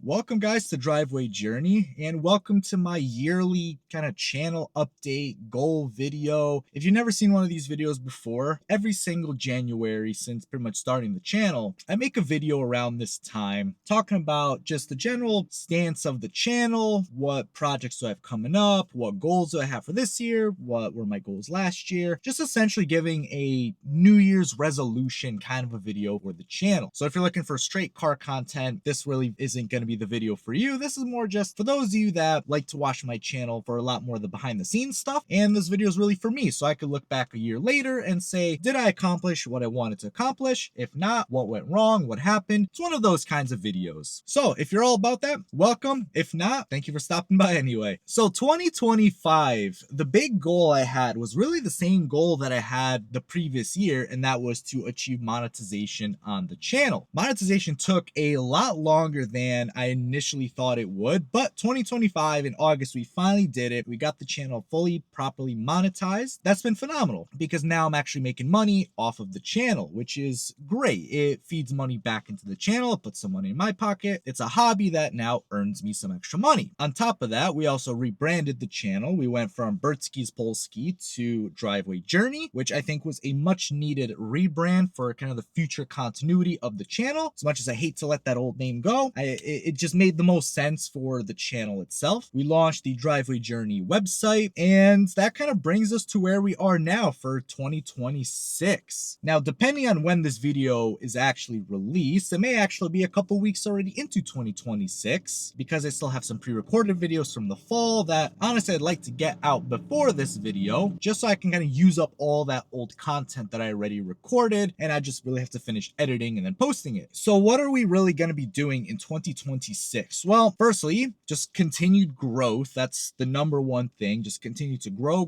Welcome, guys, to Driveway Journey, and welcome to my yearly kind of channel update goal video. If you've never seen one of these videos before, every single January since pretty much starting the channel, I make a video around this time talking about just the general stance of the channel, what projects do I have coming up, what goals do I have for this year, what were my goals last year, just essentially giving a New Year's resolution kind of a video for the channel. So if you're looking for straight car content, this really isn't going to be the video for you. This is more just for those of you that like to watch my channel for a lot more of the behind the scenes stuff. And this video is really for me, so I could look back a year later and say, did I accomplish what I wanted to accomplish? If not, what went wrong? What happened? It's one of those kinds of videos. So if you're all about that, welcome. If not, thank you for stopping by anyway. So 2025, the big goal I had was really the same goal that I had the previous year, and that was to achieve monetization on the channel. Monetization took a lot longer than I initially thought it would, but 2025 in August, we finally did it. We got the channel fully, properly monetized. That's been phenomenal because now I'm actually making money off of the channel, which is great. It feeds money back into the channel. It puts some money in my pocket. It's a hobby that now earns me some extra money. On top of that, we also rebranded the channel. We went from Bertski's Polski to Driveway Journey, which I think was a much needed rebrand for kind of the future continuity of the channel. As much as I hate to let that old name go, it just made the most sense for the channel itself. We launched the Driveway Journey website, and that kind of brings us to where we are now for 2026. Now, depending on when this video is actually released, it may actually be a couple weeks already into 2026 because I still have some pre-recorded videos from the fall that honestly I'd like to get out before this video, just so I can kind of use up all that old content that I already recorded, and I just really have to finish editing and then posting it. So what are we really going to be doing in 2026? Well, firstly, just continued growth. That's the number one thing. Just continue to grow.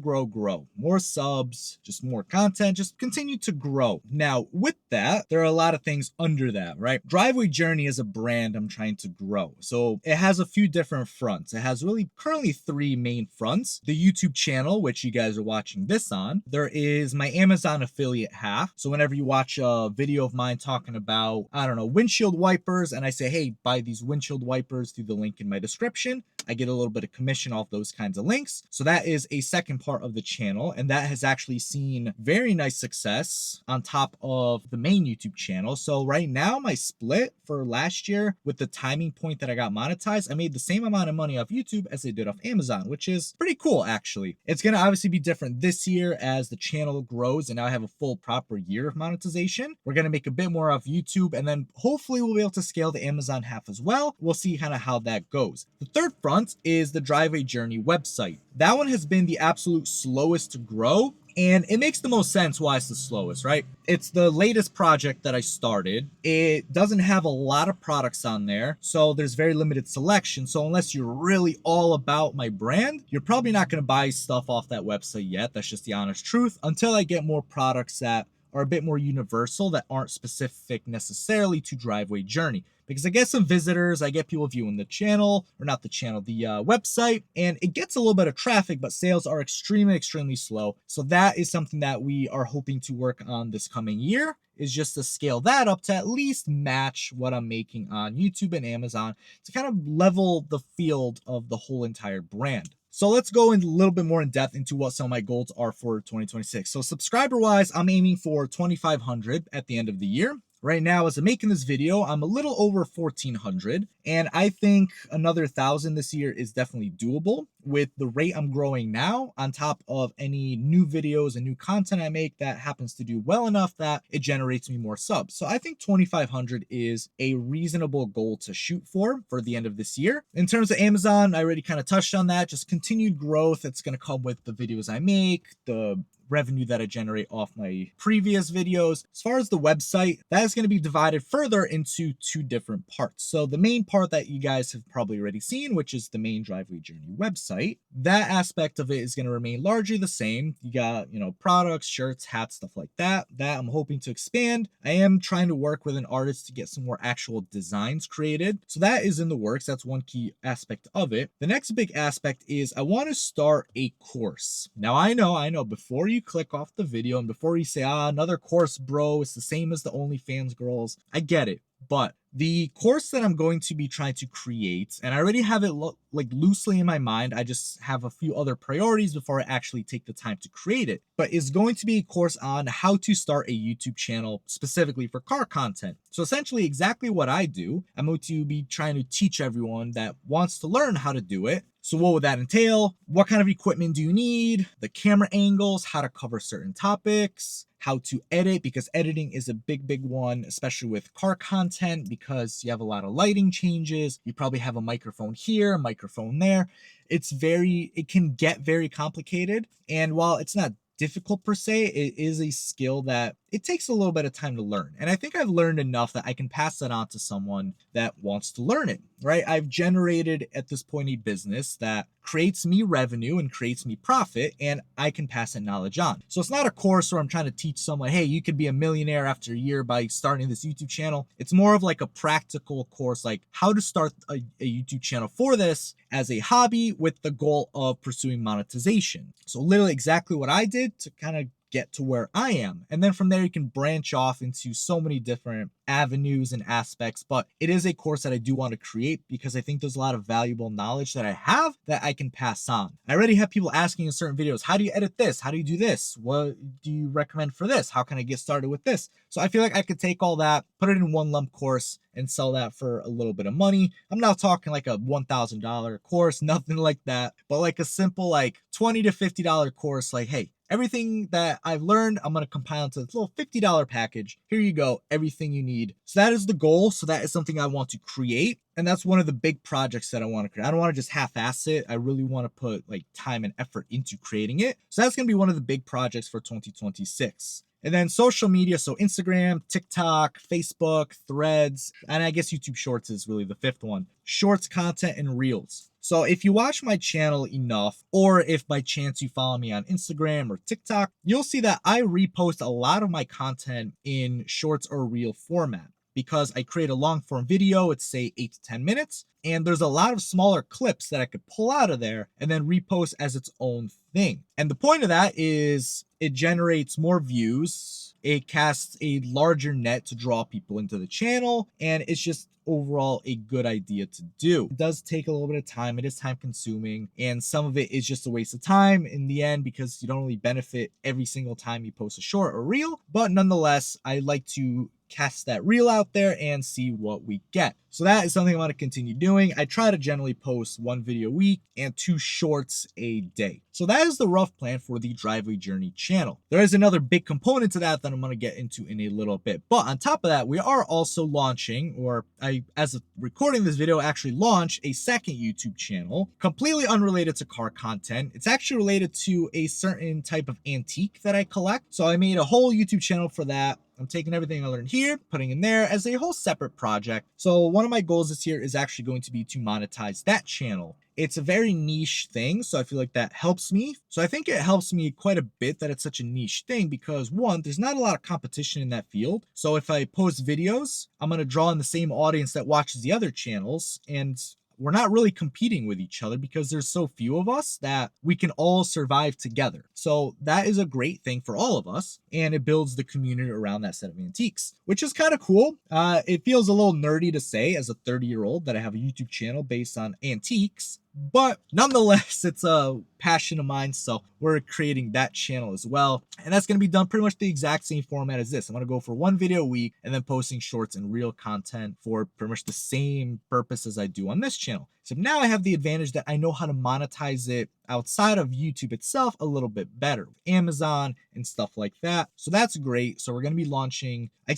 More subs, just more content, just continue to grow. Now, with that, there are a lot of things under that, right? Driveway Journey is a brand I'm trying to grow. So it has a few different fronts. It has really currently three main fronts. The YouTube channel, which you guys are watching this on. There is my Amazon affiliate half. So whenever you watch a video of mine talking about, I don't know, windshield wipers, and I say, hey, buy these windshield wipers through the link in my description, I get a little bit of commission off those kinds of links. So that is a second part of the channel, and that has actually seen very nice success on top of the main YouTube channel. So right now, my split for last year with the timing point that I got monetized, I made the same amount of money off YouTube as I did off Amazon, which is pretty cool, actually. It's going to obviously be different this year as the channel grows and now I have a full proper year of monetization. We're going to make a bit more off YouTube, and then hopefully we'll be able to scale the Amazon half as well. We'll see kind of how that goes. The third front is the Driveway Journey website. That one has been the absolute slowest to grow, and it makes the most sense why it's the slowest, right? It's the latest project that I started. It doesn't have a lot of products on there, so there's very limited selection. So unless you're really all about my brand, you're probably not going to buy stuff off that website yet. That's just the honest truth, until I get more products that are a bit more universal, that aren't specific necessarily to Driveway Journey. Because I get some visitors, I get people viewing the channel, or not the channel, the website, and it gets a little bit of traffic, but sales are extremely slow. So that is something that we are hoping to work on this coming year, is just to scale that up to at least match what I'm making on YouTube and Amazon, to kind of level the field of the whole entire brand. So let's go in a little bit more in depth into what some of my goals are for 2026. So subscriber wise, I'm aiming for 2,500 at the end of the year. Right now, as I'm making this video, I'm a little over 1,400, and I think another 1,000 this year is definitely doable with the rate I'm growing now, on top of any new videos and new content I make that happens to do well enough that it generates me more subs. So I think 2,500 is a reasonable goal to shoot for the end of this year. In terms of Amazon, I already kind of touched on that. Just continued growth. It's going to come with the videos I make, the revenue that I generate off my previous videos. As far as the website, that is going to be divided further into two different parts. So the main part that you guys have probably already seen, which is the main Driveway Journey website, that aspect of it is going to remain largely the same. You got, products, shirts, hats, stuff like that I'm hoping to expand. I am trying to work with an artist to get some more actual designs created. So that is in the works. That's one key aspect of it. The next big aspect is I want to start a course. Now I know before you click off the video and before you say, another course, bro, it's the same as the OnlyFans girls, I get it. But the course that I'm going to be trying to create, and I already have it like loosely in my mind, I just have a few other priorities before I actually take the time to create it, but is going to be a course on how to start a YouTube channel specifically for car content. So essentially exactly what I do, I'm going to be trying to teach everyone that wants to learn how to do it. So what would that entail? What kind of equipment do you need? The camera angles, how to cover certain topics, how to edit, because editing is a big one, especially with car content, because you have a lot of lighting changes. You probably have a microphone here, a microphone there. It can get very complicated. And while it's not difficult per se, it is a skill that it takes a little bit of time to learn. And I think I've learned enough that I can pass that on to someone that wants to learn it, right? I've generated at this point a business that creates me revenue and creates me profit, and I can pass that knowledge on. So it's not a course where I'm trying to teach someone, hey, you could be a millionaire after a year by starting this YouTube channel. It's more of like a practical course, like how to start a YouTube channel for this as a hobby with the goal of pursuing monetization. So literally exactly what I did to kind of get to where I am. And then from there, you can branch off into so many different avenues and aspects. But it is a course that I do want to create because I think there's a lot of valuable knowledge that I have that I can pass on. I already have people asking in certain videos, how do you edit this? How do you do this? What do you recommend for this? How can I get started with this? So I feel like I could take all that, put it in one lump course and sell that for a little bit of money. I'm not talking like a $1,000 course, nothing like that, but like a simple like $20 to $50 course. Like, hey, everything that I've learned, I'm going to compile into this little $50 package. Here you go, everything you need. So that is the goal. So that is something I want to create. And that's one of the big projects that I want to create. I don't want to just half-ass it. I really want to put like time and effort into creating it. So that's going to be one of the big projects for 2026. And then social media, so Instagram, TikTok, Facebook, Threads, and I guess YouTube Shorts is really the fifth one. Shorts content and Reels. So if you watch my channel enough, or if by chance you follow me on Instagram or TikTok, you'll see that I repost a lot of my content in Shorts or Reel format because I create a long form video, it's say 8 to 10 minutes, and there's a lot of smaller clips that I could pull out of there and then repost as its own thing. And the point of that is it generates more views, it casts a larger net to draw people into the channel, and it's just overall a good idea to do. It does take a little bit of time, it is time consuming, and some of it is just a waste of time in the end because you don't really benefit every single time you post a short or reel, but nonetheless, I like to cast that reel out there and see what we get. So that is something I want to continue doing. I try to generally post 1 video a week and 2 shorts a day. So that is the rough plan for the Driveway Journey channel. There is another big component to that I'm going to get into in a little bit. But on top of that, we are also launching, or I, as of recording this video, actually launched a second YouTube channel, completely unrelated to car content. It's actually related to a certain type of antique that I collect. So I made a whole YouTube channel for that. I'm taking everything I learned here, putting in there as a whole separate project. So one of my goals this year is actually going to be to monetize that channel. It's a very niche thing, so I feel like that helps me. So I think it helps me quite a bit that it's such a niche thing because one, there's not a lot of competition in that field. So if I post videos, I'm going to draw in the same audience that watches the other channels, and we're not really competing with each other because there's so few of us that we can all survive together. So that is a great thing for all of us, and it builds the community around that set of antiques, which is kind of cool. It feels a little nerdy to say as a 30-year-old that I have a YouTube channel based on antiques, but nonetheless, it's a passion of mine, so we're creating that channel as well. And that's going to be done pretty much the exact same format as this. I'm going to go for 1 video a week and then posting shorts and reel content for pretty much the same purpose as I do on this channel. So now I have the advantage that I know how to monetize it outside of YouTube itself a little bit better, Amazon and stuff like that. So that's great. So we're going to be launching, I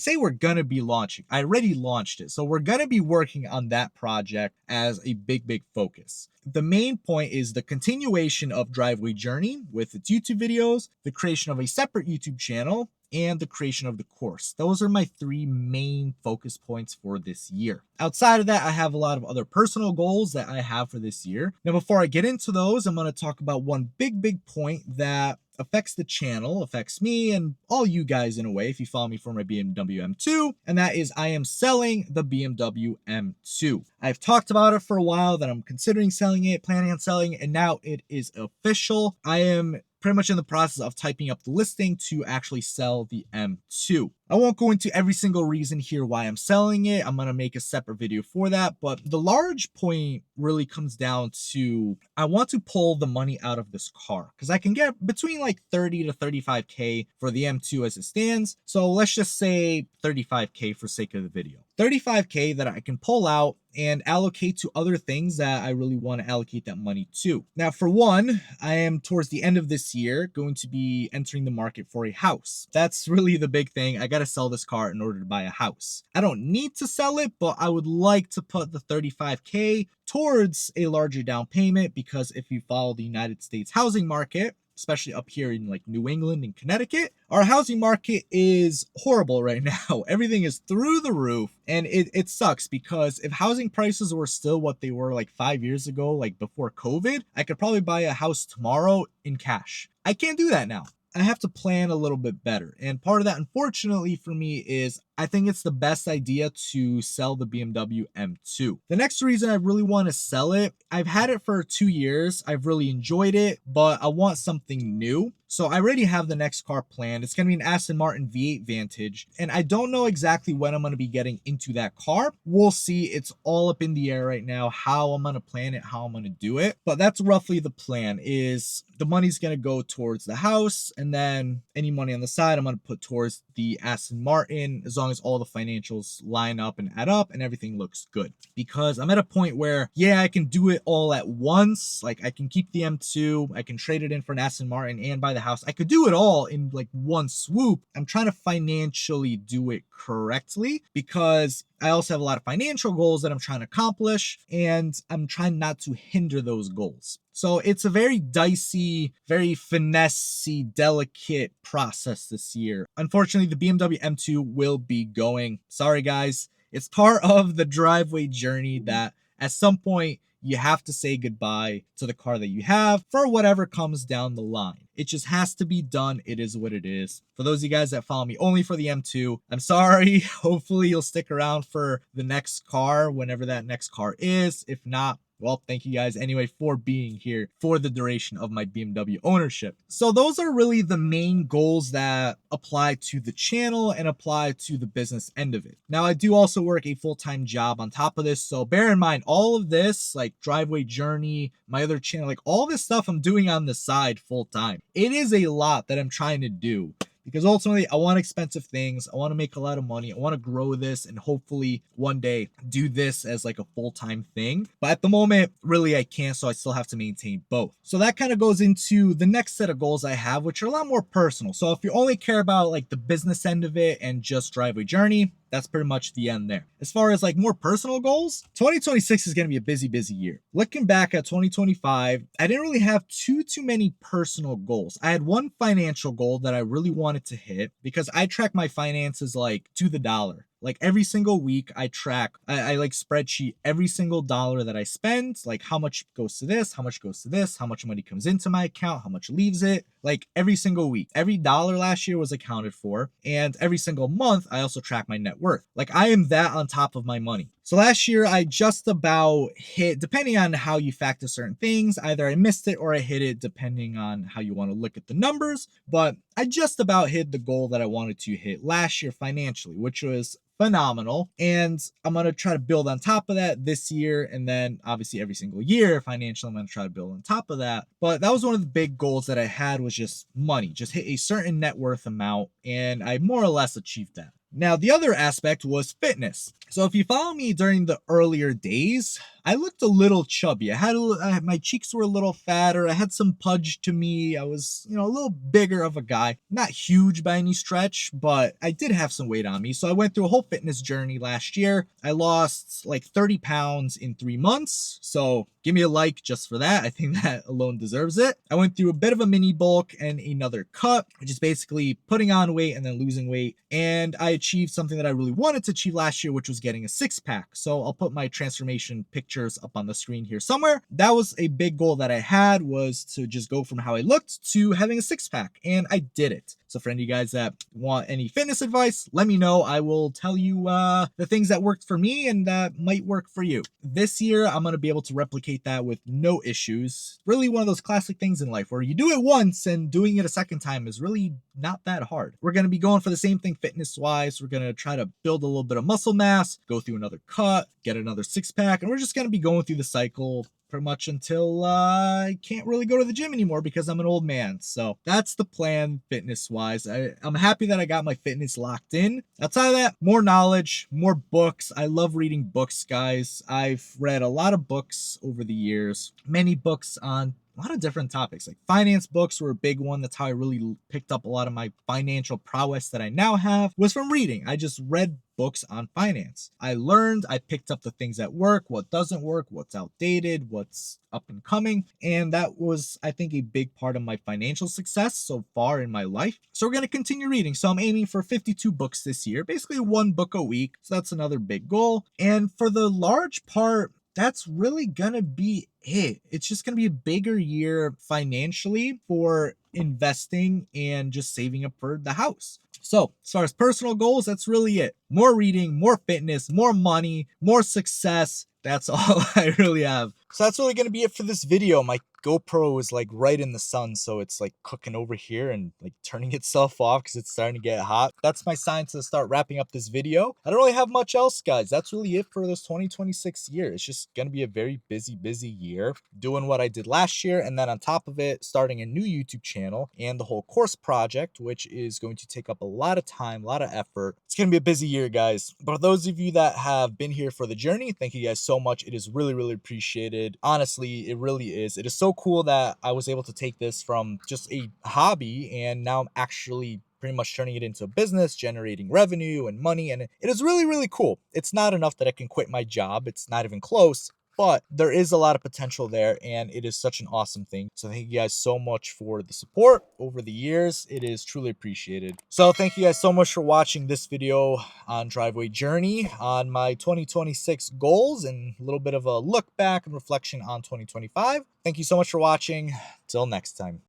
already launched it. So we're going to be working on that project as a big focus. The main point is the continuation of Driveway Journey with its YouTube videos, the creation of a separate YouTube channel, and the creation of the course. Those are my 3 main focus points for this year. Outside of that, I have a lot of other personal goals that I have for this year. Now, before I get into those, I'm going to talk about one big point that affects the channel, affects me and all you guys in a way if you follow me for my BMW M2, and that is I am selling the BMW M2. I've talked about it for a while that I'm considering selling it, planning on selling it, and now it is official. I am pretty much in the process of typing up the listing to actually sell the M2. I won't go into every single reason here why I'm selling it. I'm going to make a separate video for that. But the large point really comes down to I want to pull the money out of this car because I can get between like 30 to 35K for the M2 as it stands. So let's just say 35K for sake of the video. 35K that I can pull out and allocate to other things that I really want to allocate that money to. Now, for one, I am towards the end of this year going to be entering the market for a house. That's really the big thing. I got to sell this car in order to buy a house. I don't need to sell it, but I would like to put the 35K towards a larger down payment because if you follow the United States housing market, especially up here in like New England and Connecticut, our housing market is horrible right now. Everything is through the roof and it sucks because if housing prices were still what they were like 5 years ago, like before COVID, I could probably buy a house tomorrow in cash. I can't do that now. I have to plan a little bit better. And part of that, unfortunately for me, is I think it's the best idea to sell the BMW M2. The next reason I really want to sell it, I've had it for 2 years. I've really enjoyed it, but I want something new. So I already have the next car planned. It's going to be an Aston Martin V8 Vantage. And I don't know exactly when I'm going to be getting into that car. We'll see. It's all up in the air right now, how I'm going to plan it, how I'm going to do it. But that's roughly the plan is the money's going to go towards the house. And then any money on the side, I'm going to put towards the Aston Martin as long as all the financials line up and add up and everything looks good. Because I'm at a point where, yeah, I can do it all at once. Like I can keep the M2, I can trade it in for an Aston Martin and buy the house. I could do it all in like one swoop. I'm trying to financially do it correctly because I also have a lot of financial goals that I'm trying to accomplish and I'm trying not to hinder those goals. So it's a very dicey, very finessey, delicate process this year. Unfortunately, the BMW M2 will be going. Sorry, guys. It's part of the driveway journey that at some point you have to say goodbye to the car that you have for whatever comes down the line. It just has to be done. It is what it is. For those of you guys that follow me only for the M2, I'm sorry. Hopefully you'll stick around for the next car, whenever that next car is. If not, well, thank you guys anyway for being here for the duration of my BMW ownership. So those are really the main goals that apply to the channel and apply to the business end of it. Now, I do also work a full-time job on top of this. So bear in mind, all of this, like Driveway Journey, my other channel, like all this stuff I'm doing on the side full-time. It is a lot that I'm trying to do. Because ultimately, I want expensive things. I want to make a lot of money. I want to grow this and hopefully one day do this as like a full-time thing. But at the moment, really, I can't. So I still have to maintain both. So that kind of goes into the next set of goals I have, which are a lot more personal. So if you only care about like the business end of it and just Driveway Journey, that's pretty much the end there. As far as like more personal goals, 2026 is going to be a busy year. Looking back at 2025, I didn't really have too many personal goals. I had one financial goal that I really wanted to hit because I track my finances like to the dollar. Like every single week I track, I like spreadsheet every single dollar that I spend, like how much goes to this, how much goes to this, how much money comes into my account, how much leaves it, like every single week. Every dollar last year was accounted for. And every single month, I also track my net worth. Like I am that on top of my money. So last year I just about hit, depending on how you factor certain things, either I missed it or I hit it depending on how you want to look at the numbers. But I just about hit the goal that I wanted to hit last year financially, which was phenomenal. And I'm going to try to build on top of that this year. And then obviously every single year financially, I'm going to try to build on top of that. But that was one of the big goals that I had was just money, just hit a certain net worth amount. And I more or less achieved that. Now, the other aspect was fitness. So if you follow me during the earlier days, I looked a little chubby. My cheeks were a little fatter. I had some pudge to me. I was, a little bigger of a guy. Not huge by any stretch, but I did have some weight on me. So I went through a whole fitness journey last year. I lost like 30 pounds in 3 months. So give me a like just for that. I think that alone deserves it. I went through a bit of a mini bulk and another cut, which is basically putting on weight and then losing weight. And I achieved something that I really wanted to achieve last year, which was getting a 6-pack. So I'll put my transformation pictures up on the screen here somewhere. That was a big goal that I had, was to just go from how I looked to having a 6-pack. And I did it. So for any of you guys that want any fitness advice, let me know. I will tell you the things that worked for me and that might work for you. This year, I'm going to be able to replicate that with no issues. Really one of those classic things in life where you do it once and doing it a second time is really not that hard. We're going to be going for the same thing fitness wise. We're going to try to build a little bit of muscle mass, go through another cut, get another six pack, and we're just going to be going through the cycle pretty much until I can't really go to the gym anymore because I'm an old man. So that's the plan fitness wise. I'm happy that I got my fitness locked in. Outside of that, more knowledge, more books. I love reading books, guys. I've read a lot of books over the years, many books on a lot of different topics. Like finance books were a big one. That's how I really picked up a lot of my financial prowess that I now have, was from reading. I just read books on finance. I learned, I picked up the things that work, what doesn't work, what's outdated, what's up and coming. And that was, I think, a big part of my financial success so far in my life. So we're going to continue reading. So I'm aiming for 52 books this year, basically one book a week. So that's another big goal. And for the large part, that's really gonna be it. It's just gonna be a bigger year financially for investing and just saving up for the house. So as far as personal goals, that's really it. More reading, more fitness, more money, more success. That's all I really have. So that's really going to be it for this video. My GoPro is like right in the sun, so it's like cooking over here and like turning itself off because it's starting to get hot. That's my sign to start wrapping up this video. I don't really have much else, guys. That's really it for this 2026 year. It's just going to be a very busy year doing what I did last year. And then on top of it, starting a new YouTube channel and the whole course project, which is going to take up a lot of time, a lot of effort. It's going to be a busy year, guys. But for those of you that have been here for the journey, thank you guys so much. It is really appreciated. Honestly, it really is. It is so cool that I was able to take this from just a hobby and now I'm actually pretty much turning it into a business, generating revenue and money. And it is really cool. It's not enough that I can quit my job. It's not even close. But there is a lot of potential there, and it is such an awesome thing. So thank you guys so much for the support over the years. It is truly appreciated. So thank you guys so much for watching this video on Driveway Journey, on my 2026 goals, and a little bit of a look back and reflection on 2025. Thank you so much for watching. Till next time.